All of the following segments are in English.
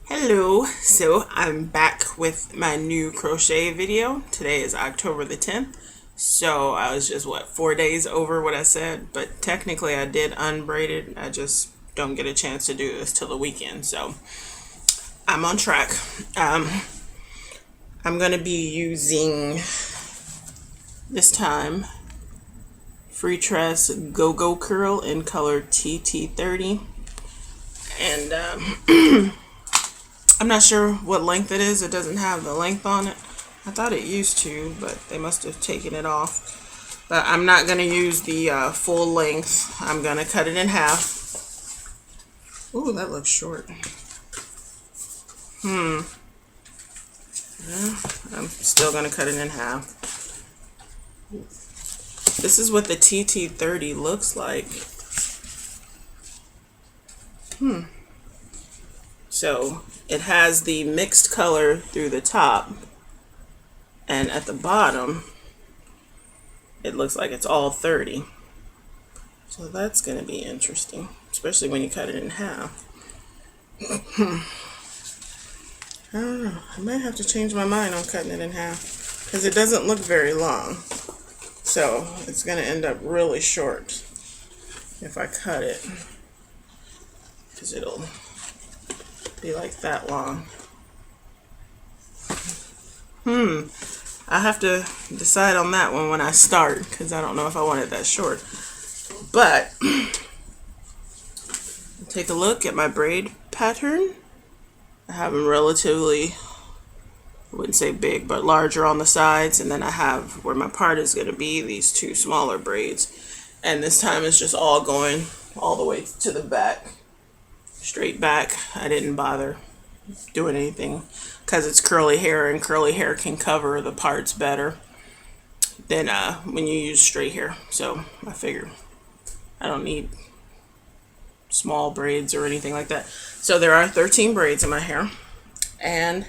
Hello, so I'm back with my new crochet video. Today is October the 10th, so I was just 4 days over what I said, but technically I did unbraid it. I just don't get a chance to do this till the weekend, so I'm on track. I'm gonna be using this time Freetress GOGO curl in color TT30, and I'm not sure what length it is. It doesn't have the length on it. I thought it used to, but they must have taken it off. But I'm not going to use the full length. I'm going to cut it in half. Ooh, that looks short. Yeah, I'm still going to cut it in half. This is what the TT30 looks like. So it has the mixed color through the top, and at the bottom it looks like it's all 30. So that's going to be interesting, especially when you cut it in half. I don't know. I might have to change my mind on cutting it in half because it doesn't look very long. So it's going to end up really short if I cut it, because it'll be like that long. I have to decide on that one when I start, because I don't know if I want it that short. But take a look at my braid pattern. I have them relatively, I wouldn't say big, but larger on the sides, and then I have where my part is going to be these two smaller braids, and this time it's just all going all the way to the back, straight back. I didn't bother doing anything because it's curly hair, and curly hair can cover the parts better than when you use straight hair. So I figured I don't need small braids or anything like that. So there are 13 braids in my hair, and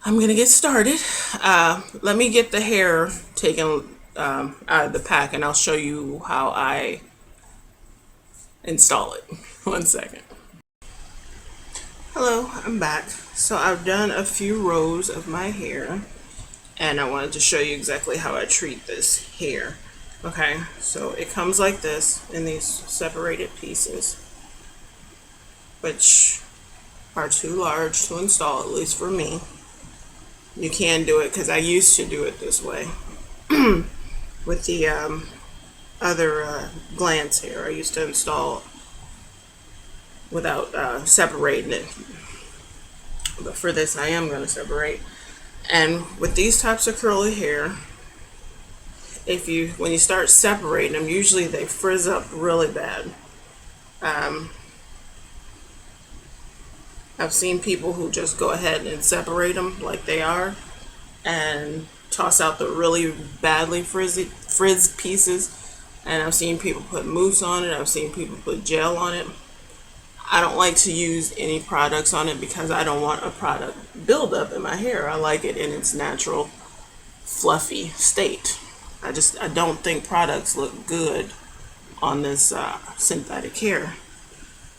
I'm gonna get started. Let me get the hair taken out of the pack, and I'll show you how I install it. 1 second. Hello, I'm back. So I've done a few rows of my hair, and I wanted to show you exactly how I treat this hair. Okay, so it comes like this in these separated pieces, which are too large to install, at least for me. You can do it, because I used to do it this way with the other glance hair. I used to install without separating it, but for this I am going to separate. And with these types of curly hair, when you start separating them, usually they frizz up really bad. I've seen people who just go ahead and separate them like they are and toss out the really badly frizzed pieces, and I've seen people put mousse on it. I've seen people put gel on it. I don't like to use any products on it because I don't want a product buildup in my hair. I like it in its natural fluffy state. I don't think products look good on this synthetic hair.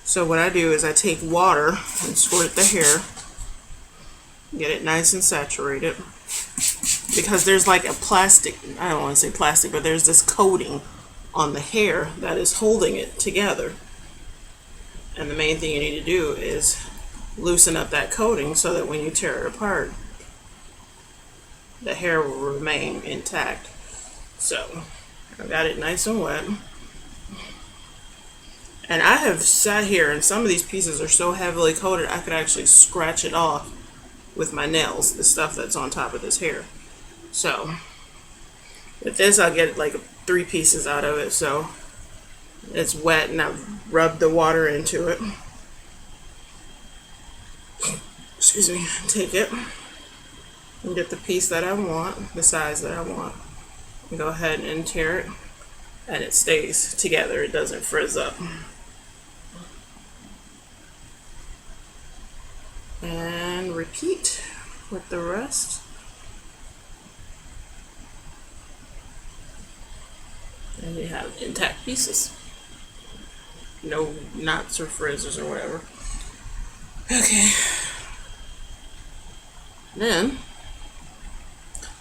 So what I do is I take water and squirt the hair, get it nice and saturated, because there's like a plastic, I don't want to say plastic, but there's this coating on the hair that is holding it together. And the main thing you need to do is loosen up that coating so that when you tear it apart, the hair will remain intact. So I've got it nice and wet. And I have sat here, and some of these pieces are so heavily coated I could actually scratch it off with my nails, the stuff that's on top of this hair. So with this, I'll get like 3 pieces out of it. So it's wet, and I've rubbed the water into it. Excuse me. Take it and get the piece that I want, the size that I want, and go ahead and tear it, and it stays together. It doesn't frizz up. And repeat with the rest. And you have intact pieces. No knots or frizzes or whatever. Okay. Then,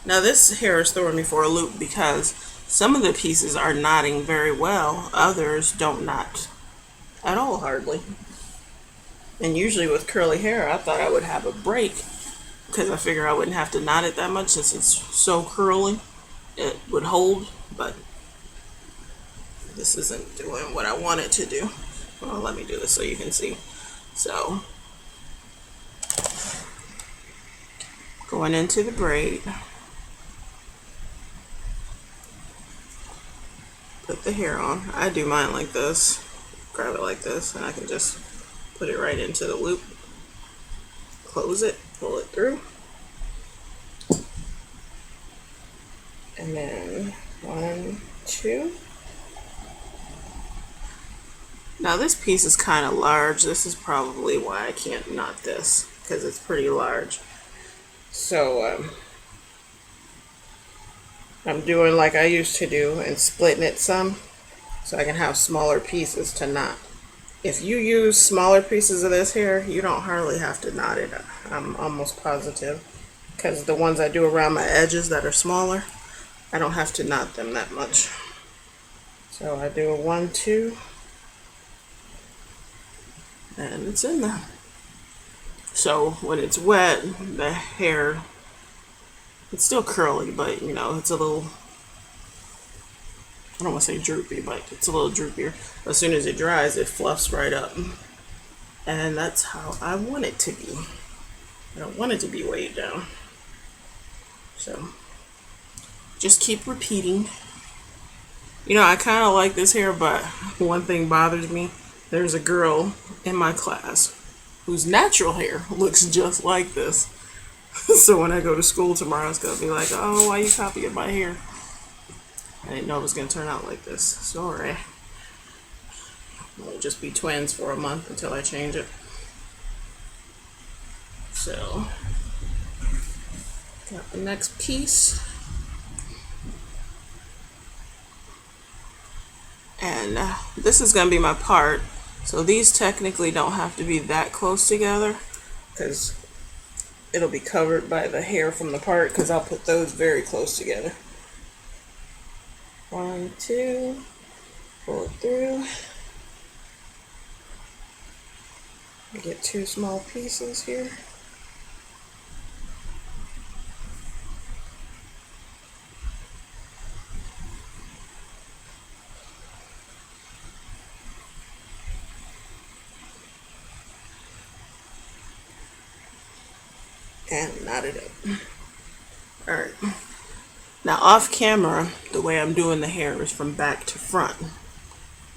now this hair is throwing me for a loop because some of the pieces are knotting very well, others don't knot at all hardly. And usually with curly hair, I thought I would have a break because I figure I wouldn't have to knot it that much since it's so curly. It would hold, but this isn't doing what I want it to do. Well, let me do this so you can see. So, going into the braid, put the hair on. I do mine like this. Grab it like this, and I can just put it right into the loop. Close it, pull it through. And then 1, 2. Now this piece is kind of large. This is probably why I can't knot this, because it's pretty large. So I'm doing like I used to do and splitting it some so I can have smaller pieces to knot. If you use smaller pieces of this hair, you don't hardly have to knot it. I'm almost positive, because the ones I do around my edges that are smaller, I don't have to knot them that much. So I do a 1, 2, and it's in there. So when it's wet, the hair, it's still curly, but you know, it's a little, I don't want to say droopy, but it's a little droopier. As soon as it dries, it fluffs right up. And that's how I want it to be. I don't want it to be weighed down. So just keep repeating. You know, I kind of like this hair, but one thing bothers me. There's a girl in my class whose natural hair looks just like this. So when I go to school tomorrow, it's going to be like, oh, why are you copying my hair? I didn't know it was going to turn out like this. Sorry. We'll just be twins for a month until I change it. So, got the next piece. And this is going to be my part. So these technically don't have to be that close together, because it'll be covered by the hair from the part, because I'll put those very close together. 1, 2, pull it through. Get 2 small pieces here. And knot it up. Alright. Now off camera, the way I'm doing the hair is from back to front,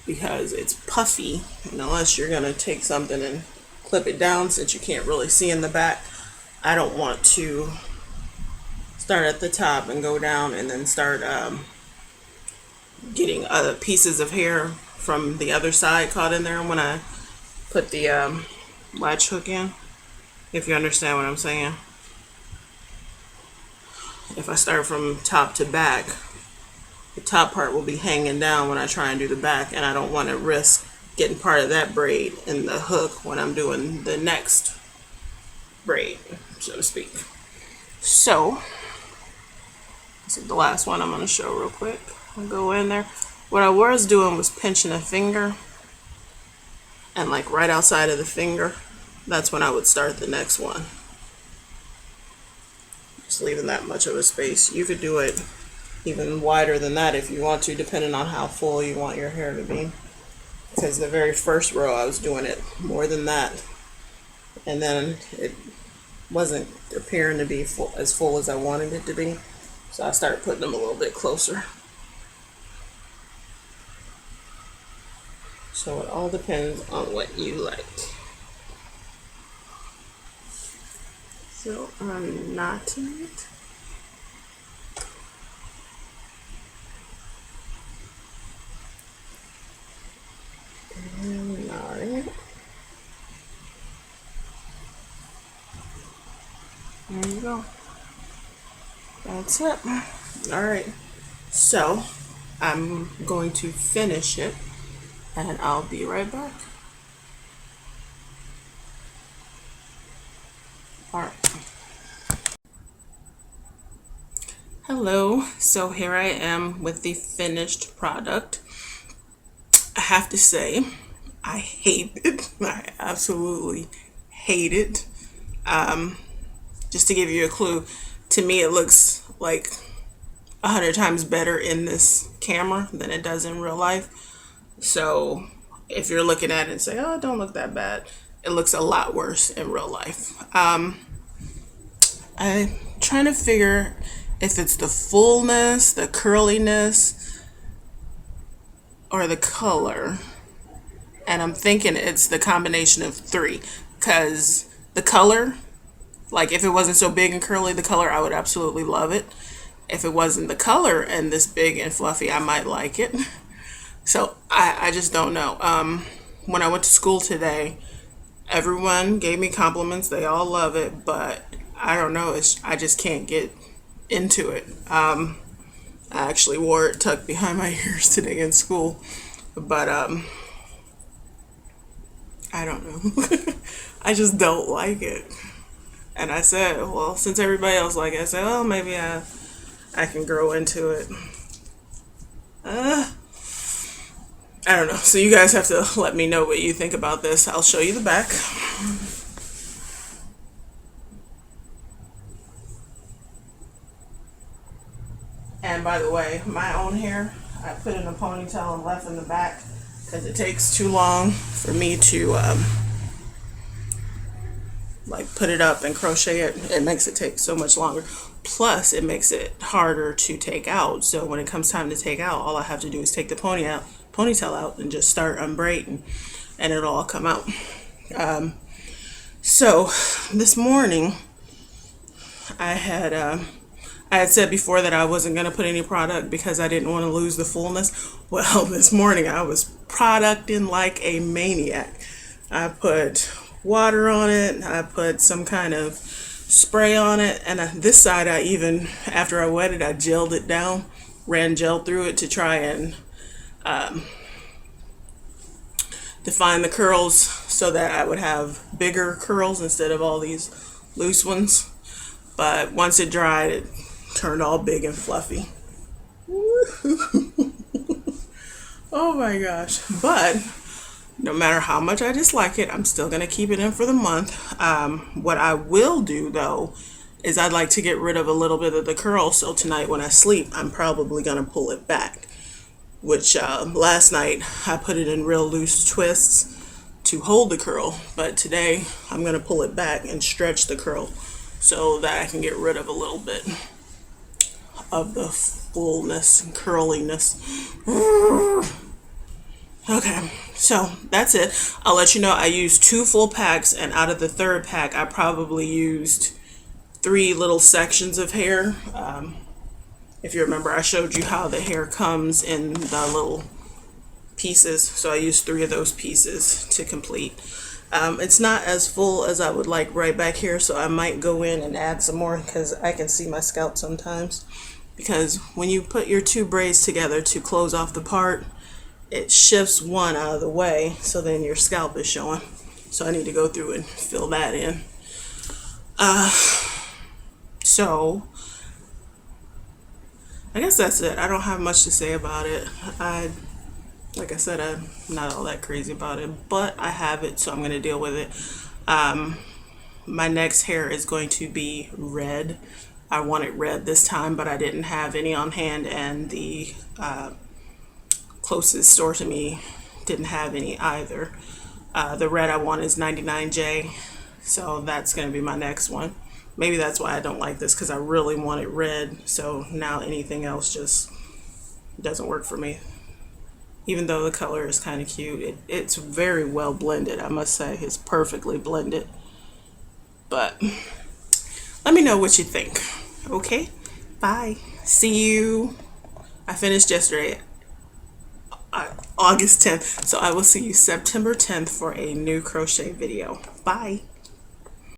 because it's puffy, and unless you're going to take something and clip it down since you can't really see in the back, I don't want to start at the top and go down and then start getting other pieces of hair from the other side caught in there when I put the latch hook in, if you understand what I'm saying. If I start from top to back, the top part will be hanging down when I try and do the back, and I don't want to risk getting part of that braid in the hook when I'm doing the next braid, so to speak. So this is the last one I'm going to show real quick. I'll go in there. What I was doing was pinching a finger, and like right outside of the finger, that's when I would start the next one. Just leaving that much of a space. You could do it even wider than that if you want to, depending on how full you want your hair to be. Because the very first row I was doing it more than that, and then it wasn't appearing to be as full as I wanted it to be, so I started putting them a little bit closer. So it all depends on what you like. So I'm knotting it. And knotting it. There you go. That's it. Alright. So I'm going to finish it, and I'll be right back. All right. Hello, so here I am with the finished product. I have to say, I hate it. I absolutely hate it. Just to give you a clue, to me it looks like 100 times better in this camera than it does in real life. So if you're looking at it and say, oh, it don't look that bad, it looks a lot worse in real life. I'm trying to figure if it's the fullness, the curliness, or the color. And I'm thinking it's the combination of three. Because the color, like if it wasn't so big and curly, the color, I would absolutely love it. If it wasn't the color and this big and fluffy, I might like it. So I just don't know. When I went to school today, everyone gave me compliments. They all love it, but I don't know. I just can't get into it. I actually wore it tucked behind my ears today in school, but I don't know. I just don't like it. And I said, well, since everybody else like it, I said, well, maybe I can grow into it. I don't know. So you guys have to let me know what you think about this. I'll show you the back. And by the way, my own hair, I put in a ponytail and left in the back because it takes too long for me to like put it up and crochet it. It makes it take so much longer. Plus, it makes it harder to take out. So when it comes time to take out, all I have to do is take the ponytail out and just start unbraiding, and it'll all come out. So this morning, I had said before that I wasn't going to put any product because I didn't want to lose the fullness. Well, this morning I was producting like a maniac. I put water on it. I put some kind of spray on it. And this side, I even, after I wet it, I gelled it down, ran gel through it to try and define the curls so that I would have bigger curls instead of all these loose ones. But once it dried, it turned all big and fluffy. Oh my gosh. But no matter how much I dislike it, I'm still going to keep it in for the month. What I will do though is I'd like to get rid of a little bit of the curl, so tonight when I sleep I'm probably going to pull it back, which last night I put it in real loose twists to hold the curl, but today I'm going to pull it back and stretch the curl so that I can get rid of a little bit of the fullness and curliness. Okay, so that's it. I'll let you know I used 2 full packs, and out of the 3rd pack I probably used 3 little sections of hair. If you remember, I showed you how the hair comes in the little pieces, so I used 3 of those pieces to complete. It's not as full as I would like right back here, so I might go in and add some more because I can see my scalp sometimes. Because when you put your 2 braids together to close off the part, it shifts one out of the way, so then your scalp is showing. So I need to go through and fill that in. So I guess that's it. I don't have much to say about it. Like I said, I'm not all that crazy about it, but I have it, so I'm going to deal with it. My next hair is going to be red. I wanted red this time, but I didn't have any on hand, and the closest store to me didn't have any either. The red I want is 99J, so that's going to be my next one. Maybe that's why I don't like this, because I really wanted red, so now anything else just doesn't work for me. Even though the color is kind of cute, it's very well blended, I must say. It's perfectly blended. But let me know what you think. Okay, bye. See you. I finished yesterday, August 10th, so I will see you September 10th for a new crochet video. Bye.